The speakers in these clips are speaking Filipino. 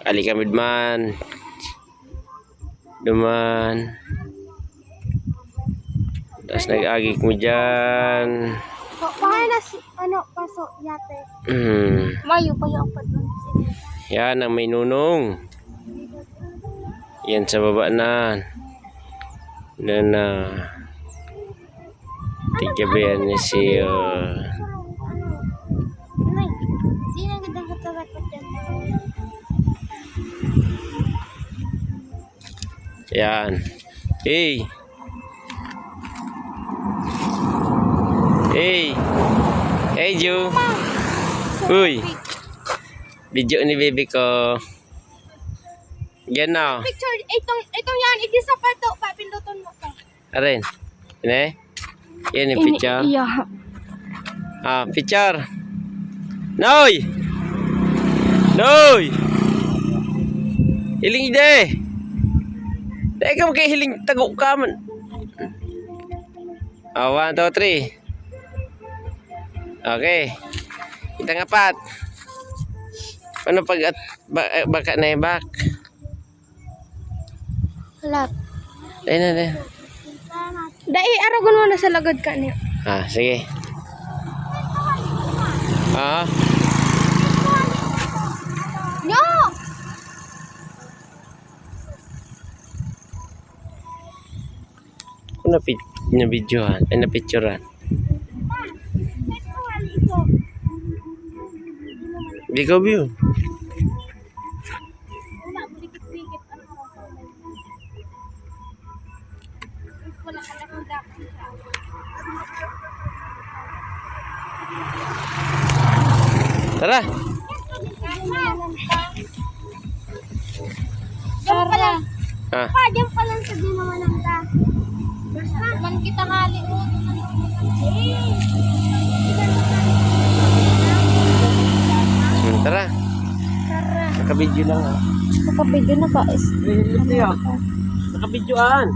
Alikamid man. Duman. Tapos nag-agi mo dyan. Baka na si, paso, yate. Mayo pa yung apad nun. Yan ang may nunong. Yan sa baba na. Na. Tigabihan niya si... Nay, di na gandang katarat pa dyan. Yan. Hey! Hey! Hey, Ju! Uy! Video ni baby ko. Yan na. Picture, itong yan, iti sa pato, papinduton mo to. Arin. Ini? Yan yung picture. Iya. Ah, picture. Noy! Noy! Hiling ide! Dahil ka magkahiling tago ka man. Ah, 1, 2, 3. Okay. Kita ngapat. Ano pag at baka na yung bak? Halat. Dahil na. Dai, aragon mo na sa lagod ka niya. Ah, sige. Ah. No! Kung na-videohan, ay na-picturean. Hindi ko view. Tara. Diyan pa lang. Ah. Pa, diyan pa lang sa dinaman ta. Basta. Man kita ngali mo. Tara. Tara. Naka-video lang ah. Nakapidyo na ka. Naka-videoan.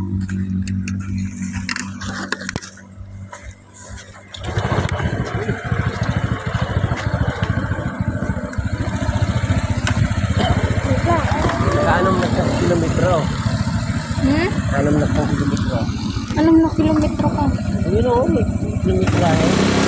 Anong na kilometro? Anong na kilometro? Anong na kilometro ka? Ayun o, kilometro eh.